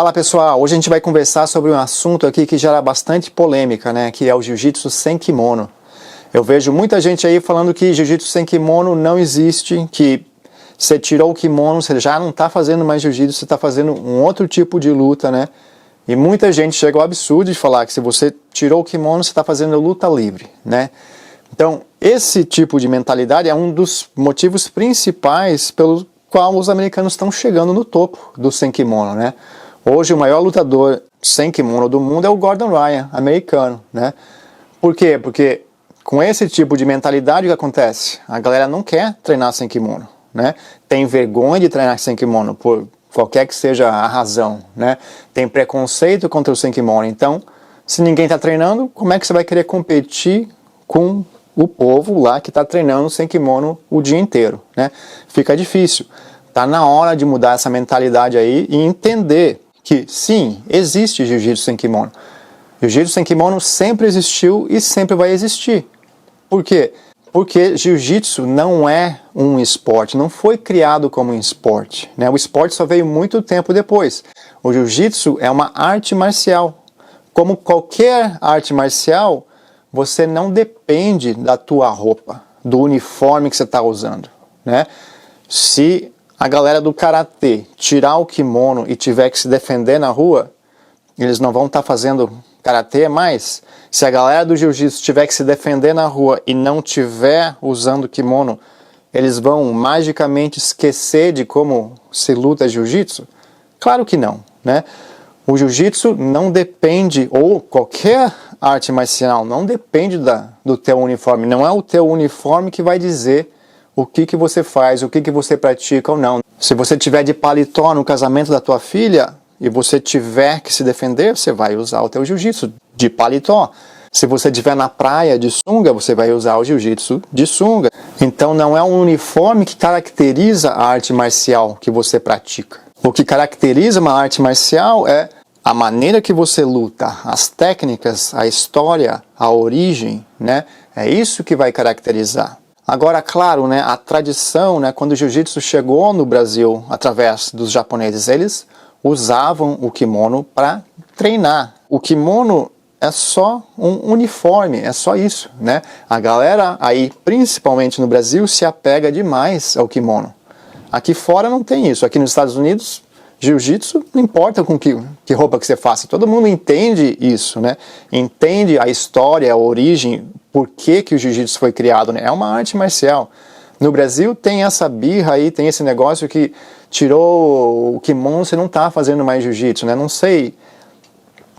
Fala pessoal, hoje a gente vai conversar sobre um assunto aqui que gera bastante polêmica, né? Que é o jiu-jitsu sem kimono. Eu vejo muita gente aí falando que jiu-jitsu sem kimono não existe, que você tirou o kimono, você já não está fazendo mais jiu-jitsu, você está fazendo um outro tipo de luta, né? E muita gente chega ao absurdo de falar que se você tirou o kimono, você está fazendo luta livre, né? Então, esse tipo de mentalidade é um dos motivos principais pelo qual os americanos estão chegando no topo do sem kimono, né? Hoje o maior lutador sem kimono do mundo é o Gordon Ryan, americano, né? Por quê? Porque com esse tipo de mentalidade o que acontece? A galera não quer treinar sem kimono, né? Tem vergonha de treinar sem kimono, por qualquer que seja a razão, né? Tem preconceito contra o sem kimono. Então, se ninguém está treinando, como é que você vai querer competir com o povo lá que está treinando sem kimono o dia inteiro, né? Fica difícil. Tá na hora de mudar essa mentalidade aí e entender que sim, existe jiu-jitsu sem kimono. Jiu-jitsu sem kimono sempre existiu e sempre vai existir. Por quê? Porque jiu-jitsu não é um esporte, não foi criado como um esporte, né? O esporte só veio muito tempo depois. O jiu-jitsu é uma arte marcial. Como qualquer arte marcial, você não depende da tua roupa, do uniforme que você está usando, né? Se a galera do karatê tirar o kimono e tiver que se defender na rua, eles não vão estar fazendo karatê mais. Se a galera do jiu-jitsu tiver que se defender na rua e não tiver usando kimono, eles vão magicamente esquecer de como se luta jiu-jitsu? Claro que não, né? O jiu-jitsu não depende, ou qualquer arte marcial, não depende do teu uniforme. Não é o teu uniforme que vai dizer o que você faz, o que você pratica ou não. Se você tiver de paletó no casamento da tua filha e você tiver que se defender, você vai usar o teu jiu-jitsu de paletó. Se você estiver na praia de sunga, você vai usar o jiu-jitsu de sunga. Então não é um uniforme que caracteriza a arte marcial que você pratica. O que caracteriza uma arte marcial é a maneira que você luta, as técnicas, a história, a origem, né? É isso que vai caracterizar. Agora, claro, né, a tradição, né, quando o jiu-jitsu chegou no Brasil através dos japoneses, eles usavam o kimono para treinar. O kimono é só um uniforme, é só isso, né? A galera aí, principalmente no Brasil, se apega demais ao kimono. Aqui fora não tem isso. Aqui nos Estados Unidos, jiu-jitsu não importa com que roupa que você faça. Todo mundo entende isso, né? Entende a história, a origem, por que o jiu-jitsu foi criado, né? É uma arte marcial. No Brasil tem essa birra aí, tem esse negócio que tirou o kimono, você não está fazendo mais jiu-jitsu, né? Não sei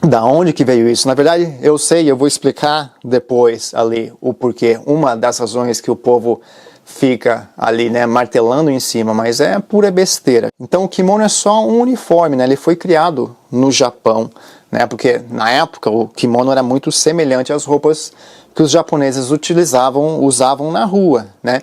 da onde que veio isso. Na verdade, eu sei, eu vou explicar depois ali o porquê. Uma das razões que o povo fica ali, né, martelando em cima, mas é pura besteira. Então o kimono é só um uniforme, né? Ele foi criado no Japão, né? Porque na época o kimono era muito semelhante às roupas que os japoneses usavam na rua, né?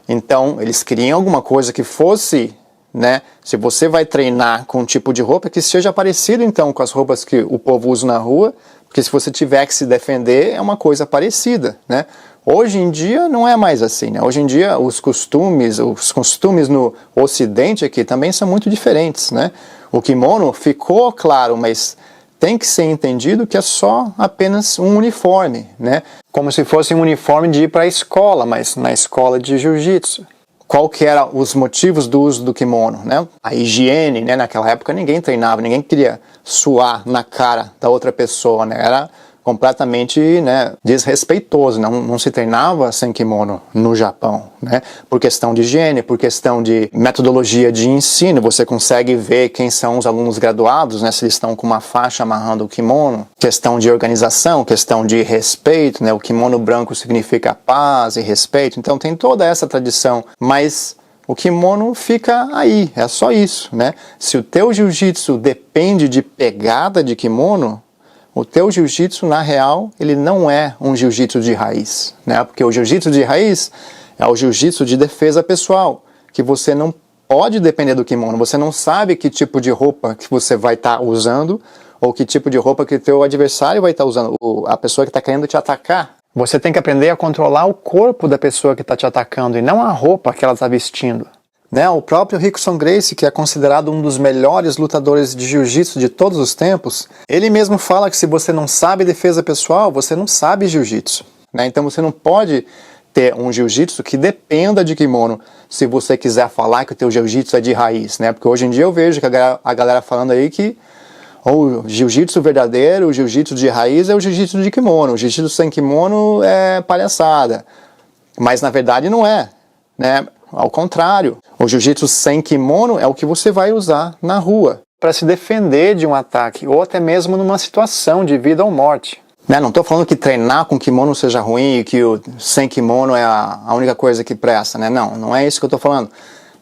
Então eles queriam alguma coisa que fosse, né? Se você vai treinar com um tipo de roupa que seja parecido então com as roupas que o povo usa na rua, porque se você tiver que se defender é uma coisa parecida, né? Hoje em dia não é mais assim, né? Hoje em dia os costumes no Ocidente aqui também são muito diferentes, né? O kimono ficou claro, mas tem que ser entendido que é só apenas um uniforme, né? Como se fosse um uniforme de ir para a escola, mas na escola de jiu-jitsu. Qual que eram os motivos do uso do kimono, né? A higiene, né? Naquela época ninguém treinava, ninguém queria suar na cara da outra pessoa, né? Era completamente, né, desrespeitoso, não se treinava sem kimono no Japão, né, por questão de higiene, por questão de metodologia de ensino. Você consegue ver quem são os alunos graduados, né, se eles estão com uma faixa amarrando o kimono, questão de organização, questão de respeito, né, o kimono branco significa paz e respeito, então tem toda essa tradição, mas o kimono fica aí, é só isso, né, se o teu jiu-jitsu depende de pegada de kimono, o teu jiu-jitsu, na real, ele não é um jiu-jitsu de raiz, né? Porque o jiu-jitsu de raiz é o jiu-jitsu de defesa pessoal, que você não pode depender do kimono, você não sabe que tipo de roupa que você vai estar usando, ou que tipo de roupa que o teu adversário vai estar usando, a pessoa que está querendo te atacar. Você tem que aprender a controlar o corpo da pessoa que está te atacando, e não a roupa que ela está vestindo. Né? O próprio Rickson Gracie, que é considerado um dos melhores lutadores de jiu-jitsu de todos os tempos, ele mesmo fala que se você não sabe defesa pessoal, você não sabe jiu-jitsu. Né? Então você não pode ter um jiu-jitsu que dependa de kimono se você quiser falar que o teu jiu-jitsu é de raiz. Né? Porque hoje em dia eu vejo que a galera falando aí que o jiu-jitsu verdadeiro, o jiu-jitsu de raiz é o jiu-jitsu de kimono, o jiu-jitsu sem kimono é palhaçada. Mas na verdade não é, né? Ao contrário, o jiu-jitsu sem kimono é o que você vai usar na rua para se defender de um ataque ou até mesmo numa situação de vida ou morte. Né? Não estou falando que treinar com kimono seja ruim e que o sem kimono é a única coisa que presta, né? Não é isso que eu estou falando.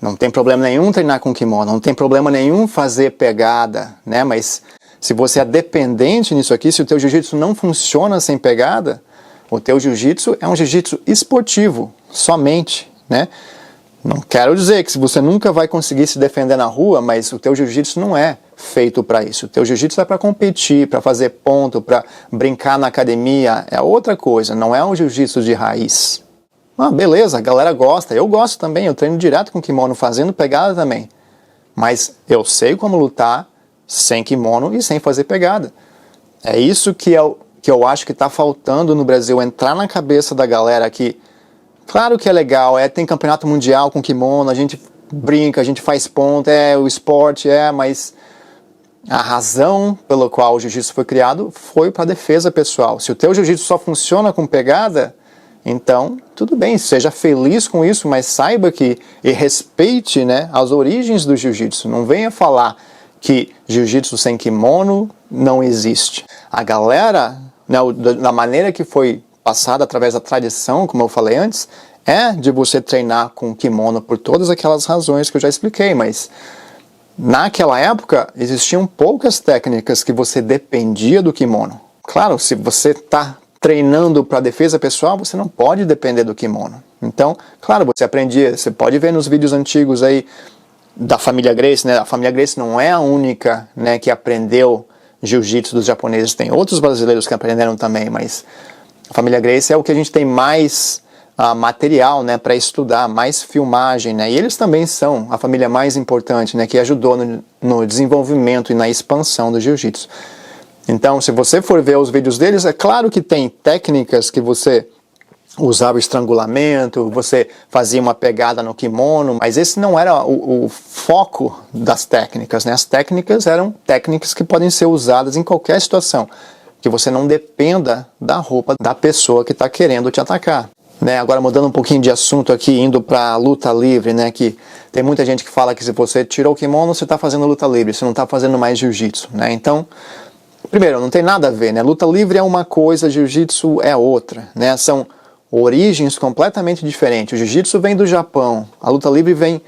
Não tem problema nenhum treinar com kimono, não tem problema nenhum fazer pegada, né? Mas se você é dependente nisso aqui, se o teu jiu-jitsu não funciona sem pegada, o teu jiu-jitsu é um jiu-jitsu esportivo, somente, né? Não quero dizer que você nunca vai conseguir se defender na rua, mas o teu jiu-jitsu não é feito para isso. O teu jiu-jitsu é para competir, para fazer ponto, para brincar na academia. É outra coisa, não é um jiu-jitsu de raiz. Ah, beleza, a galera gosta. Eu gosto também, eu treino direto com kimono, fazendo pegada também. Mas eu sei como lutar sem kimono e sem fazer pegada. É isso que eu acho que está faltando no Brasil, entrar na cabeça da galera que claro que é legal, tem campeonato mundial com kimono, a gente brinca, a gente faz ponto, o esporte, mas a razão pela qual o jiu-jitsu foi criado foi para defesa pessoal. Se o teu jiu-jitsu só funciona com pegada, então tudo bem, seja feliz com isso, mas saiba que e respeite, né, as origens do jiu-jitsu. Não venha falar que jiu-jitsu sem kimono não existe. A galera, né, da maneira que foi passada através da tradição, como eu falei antes, é de você treinar com kimono por todas aquelas razões que eu já expliquei, mas naquela época existiam poucas técnicas que você dependia do kimono. Claro, se você está treinando para defesa pessoal, você não pode depender do kimono. Então, claro, você aprendia, você pode ver nos vídeos antigos aí da família Gracie, né? A família Gracie não é a única, né, que aprendeu jiu-jitsu dos japoneses, tem outros brasileiros que aprenderam também, mas a família Gracie é o que a gente tem mais material, né, para estudar, mais filmagem, né, e eles também são a família mais importante, né, que ajudou no desenvolvimento e na expansão do jiu-jitsu. Então, se você for ver os vídeos deles, é claro que tem técnicas que você usava estrangulamento, você fazia uma pegada no kimono, mas esse não era o foco das técnicas, né, as técnicas eram técnicas que podem ser usadas em qualquer situação, que você não dependa da roupa da pessoa que está querendo te atacar. Né, agora mudando um pouquinho de assunto aqui, indo para luta livre, né, que tem muita gente que fala que se você tirou o kimono, você está fazendo luta livre, você não está fazendo mais jiu-jitsu. Né? Então, primeiro, não tem nada a ver, né? Luta livre é uma coisa, jiu-jitsu é outra. Né? São origens completamente diferentes. O jiu-jitsu vem do Japão, a luta livre vem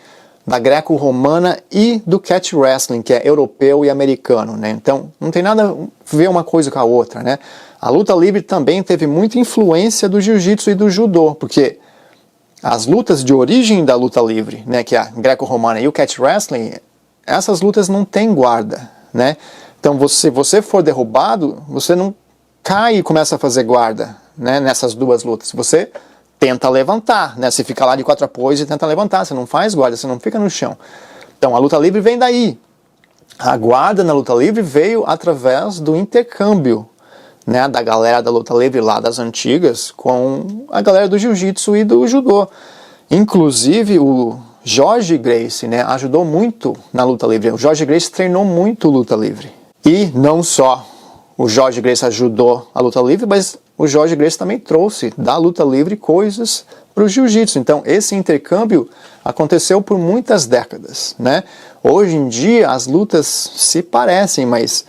da greco-romana e do catch wrestling, que é europeu e americano, né? Então, não tem nada a ver uma coisa com a outra, né? A luta livre também teve muita influência do jiu-jitsu e do judô, porque as lutas de origem da luta livre, né, que é a greco-romana e o catch wrestling, essas lutas não têm guarda, né? Então, se você for derrubado, você não cai e começa a fazer guarda, né, nessas duas lutas. Você tenta levantar, né? Você fica lá de quatro apoios e tenta levantar, você não faz guarda, você não fica no chão. Então a luta livre vem daí. A guarda na luta livre veio através do intercâmbio, né, da galera da luta livre lá das antigas com a galera do jiu-jitsu e do judô. Inclusive o Jorge Gracie, né, ajudou muito na luta livre. O Jorge Gracie treinou muito luta livre. E não só o Jorge Gracie ajudou a luta livre, mas o Jorge Gracie também trouxe da luta livre coisas para o jiu-jitsu. Então, esse intercâmbio aconteceu por muitas décadas, né? Hoje em dia, as lutas se parecem, mas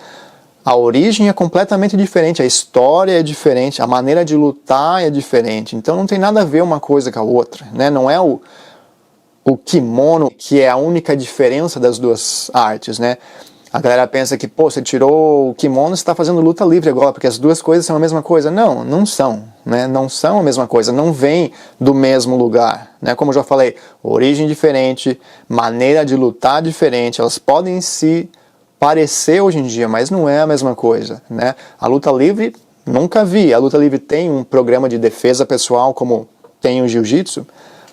a origem é completamente diferente, a história é diferente, a maneira de lutar é diferente. Então, não tem nada a ver uma coisa com a outra, né? Não é o kimono que é a única diferença das duas artes, né? A galera pensa que, pô, você tirou o kimono, você está fazendo luta livre agora, porque as duas coisas são a mesma coisa. Não, não são, né? Não são a mesma coisa, não vem do mesmo lugar, né? Como eu já falei, origem diferente, maneira de lutar diferente, elas podem se parecer hoje em dia, mas não é a mesma coisa, né? A luta livre, nunca vi. A luta livre tem um programa de defesa pessoal como tem o jiu-jitsu,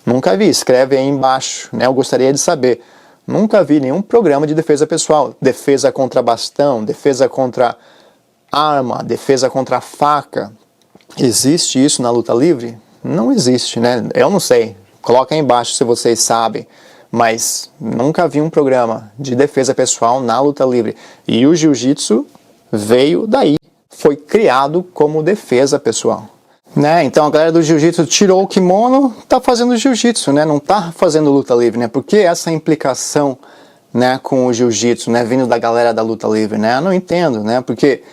Nunca vi, escreve aí embaixo, né? Eu gostaria de saber. Nunca vi nenhum programa de defesa pessoal. Defesa contra bastão, defesa contra arma, defesa contra faca. Existe isso na luta livre? Não existe, né? Eu não sei. Coloca aí embaixo se vocês sabem. Mas nunca vi um programa de defesa pessoal na luta livre. E o jiu-jitsu veio daí. Foi criado como defesa pessoal. Né? Então a galera do jiu-jitsu tirou o kimono, tá fazendo jiu-jitsu, né? Não tá fazendo luta livre, né? Por que essa implicação, né, com o jiu-jitsu, né, vindo da galera da luta livre, né? Eu não entendo, né? Porque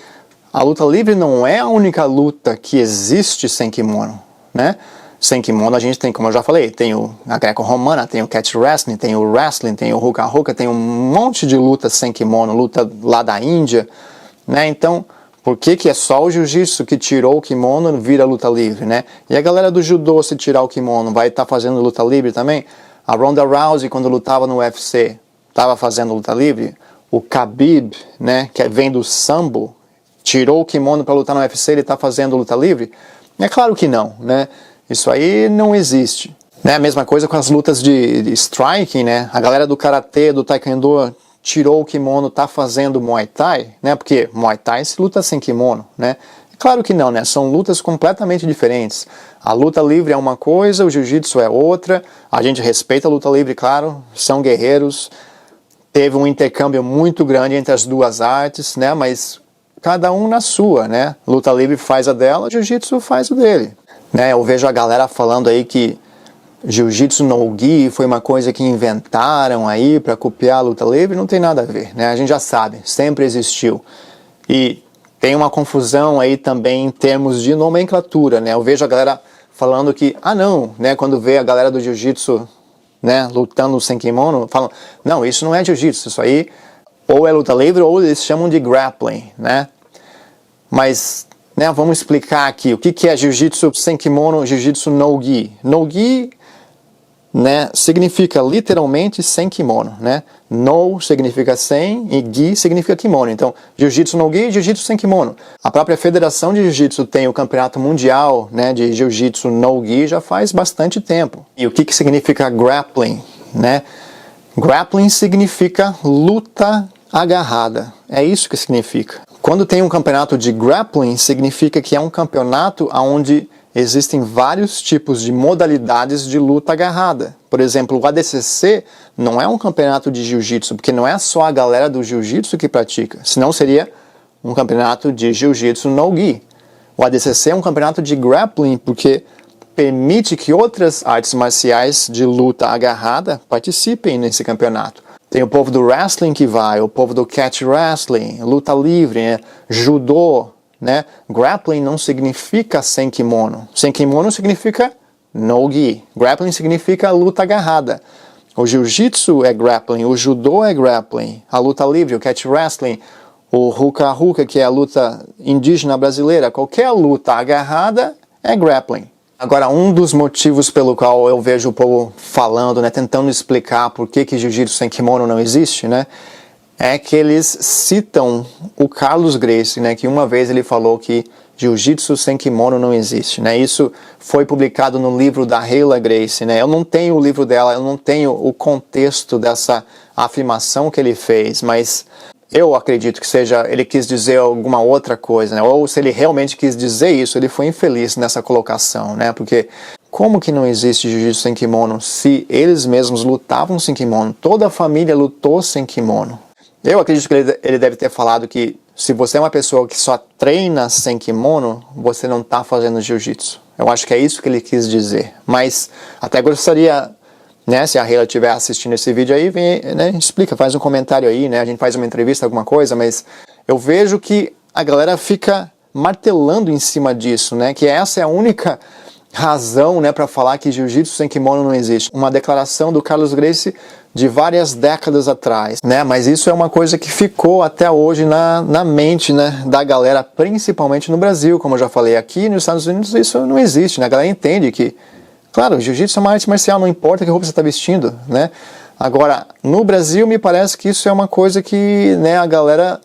a luta livre não é a única luta que existe sem kimono, né? Sem kimono a gente tem, como eu já falei, tem a greco-romana, tem o catch wrestling, tem o wrestling, tem o hooka-hooka, tem um monte de lutas sem kimono, luta lá da Índia, né? Então por que é só o jiu-jitsu que tirou o kimono e vira luta livre, né? E a galera do judô, se tirar o kimono, vai estar fazendo luta livre também? A Ronda Rousey, quando lutava no UFC, estava fazendo luta livre? O Khabib, né, que vem do sambo, tirou o kimono para lutar no UFC, ele está fazendo luta livre? É claro que não, né? Isso aí não existe. Né? A mesma coisa com as lutas de striking, né? A galera do karatê, do taekwondo, tirou o kimono, tá fazendo Muay Thai, né? Porque Muay Thai se luta sem kimono, né? Claro que não, né? São lutas completamente diferentes. A luta livre é uma coisa, o jiu-jitsu é outra. A gente respeita a luta livre, claro, são guerreiros. Teve um intercâmbio muito grande entre as duas artes, né? Mas cada um na sua, né? Luta livre faz a dela, jiu-jitsu faz o dele. Né? Eu vejo a galera falando aí que Jiu-Jitsu no Gi foi uma coisa que inventaram aí para copiar a luta livre, não tem nada a ver, né? A gente já sabe, sempre existiu. E tem uma confusão aí também em termos de nomenclatura, né? Eu vejo a galera falando que, não, né? Quando vê a galera do Jiu-Jitsu, né, lutando sem kimono, falam, não, isso não é Jiu-Jitsu, isso aí ou é luta livre ou eles chamam de grappling, né? Mas, né, vamos explicar aqui o que é Jiu-Jitsu sem kimono, Jiu-Jitsu no Gi. No Gi, né, significa literalmente sem kimono, né? No significa sem e gi significa kimono. Então, Jiu-Jitsu no Gi, Jiu-Jitsu sem kimono. A própria Federação de Jiu-Jitsu tem o Campeonato Mundial, né, de Jiu-Jitsu no Gi já faz bastante tempo. E o que significa grappling, né? Grappling significa luta agarrada. É isso que significa. Quando tem um campeonato de grappling, significa que é um campeonato onde existem vários tipos de modalidades de luta agarrada. Por exemplo, o ADCC não é um campeonato de jiu-jitsu, porque não é só a galera do jiu-jitsu que pratica, senão seria um campeonato de jiu-jitsu no gi. O ADCC é um campeonato de grappling, porque permite que outras artes marciais de luta agarrada participem nesse campeonato. Tem o povo do wrestling que vai, o povo do catch wrestling, luta livre, né? Judô, né? Grappling não significa sem kimono. Sem kimono significa no gi. Grappling significa luta agarrada. O jiu-jitsu é grappling, o judô é grappling, a luta livre, o catch wrestling, o hooka-hooka, que é a luta indígena brasileira, qualquer luta agarrada é grappling. Agora, um dos motivos pelo qual eu vejo o povo falando, né, tentando explicar por que jiu-jitsu sem kimono não existe, né, é que eles citam o Carlos Gracie, né, que uma vez ele falou que jiu-jitsu sem kimono não existe, né? Isso foi publicado no livro da Hayla Gracie, né? Eu não tenho o livro dela, eu não tenho o contexto dessa afirmação que ele fez, mas eu acredito que ele quis dizer alguma outra coisa, né? Ou se ele realmente quis dizer isso, ele foi infeliz nessa colocação, né? Porque como que não existe jiu-jitsu sem kimono se eles mesmos lutavam sem kimono? Toda a família lutou sem kimono. Eu acredito que ele deve ter falado que se você é uma pessoa que só treina sem kimono, você não está fazendo jiu-jitsu. Eu acho que é isso que ele quis dizer. Mas até gostaria, né, se a Hayla estiver assistindo esse vídeo aí, vem, né, explica, faz um comentário aí, né, a gente faz uma entrevista, alguma coisa, mas eu vejo que a galera fica martelando em cima disso, né, que essa é a única razão, né, para falar que jiu-jitsu sem kimono não existe. Uma declaração do Carlos Gracie de várias décadas atrás, né, mas isso é uma coisa que ficou até hoje na mente, né, da galera, principalmente no Brasil, como eu já falei. Aqui nos Estados Unidos isso não existe, né, a galera entende que, claro, jiu-jitsu é uma arte marcial, não importa que roupa você está vestindo, né. Agora, no Brasil me parece que isso é uma coisa que, né, a galera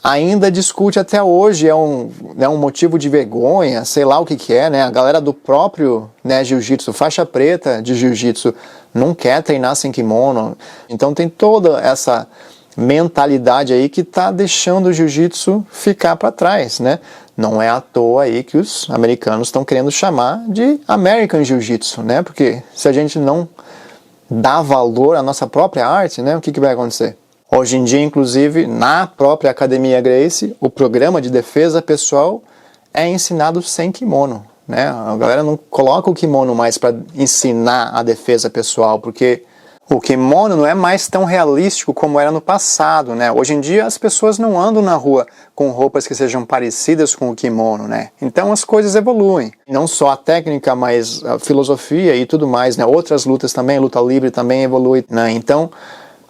ainda discute até hoje, é um motivo de vergonha, sei lá o que é, né? A galera do próprio, né, jiu-jitsu, faixa preta de jiu-jitsu, não quer treinar sem kimono. Então tem toda essa mentalidade aí que está deixando o jiu-jitsu ficar para trás, né? Não é à toa aí que os americanos estão querendo chamar de American Jiu-Jitsu, né? Porque se a gente não dá valor à nossa própria arte, né, o que vai acontecer? Hoje em dia, inclusive, na própria Academia Gracie, o programa de defesa pessoal é ensinado sem kimono, né? A galera não coloca o kimono mais para ensinar a defesa pessoal, porque o kimono não é mais tão realístico como era no passado, né? Hoje em dia as pessoas não andam na rua com roupas que sejam parecidas com o kimono, né? Então as coisas evoluem. Não só a técnica, mas a filosofia e tudo mais, né? Outras lutas também, luta livre também evolui, né? Então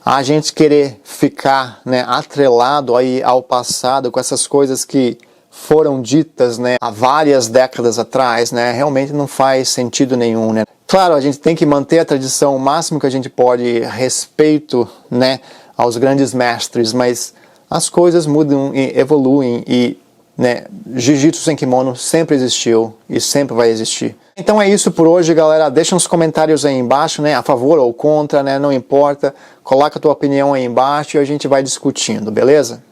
a gente querer ficar, né, atrelado aí ao passado com essas coisas que foram ditas, né, há várias décadas atrás, né, realmente não faz sentido nenhum, né. Claro, a gente tem que manter a tradição o máximo que a gente pode, respeito, né, aos grandes mestres, mas as coisas mudam e evoluem e, né, jiu-jitsu sem kimono sempre existiu e sempre vai existir. Então é isso por hoje, galera. Deixa uns comentários aí embaixo, né, a favor ou contra, né, não importa. Coloca a tua opinião aí embaixo e a gente vai discutindo, beleza?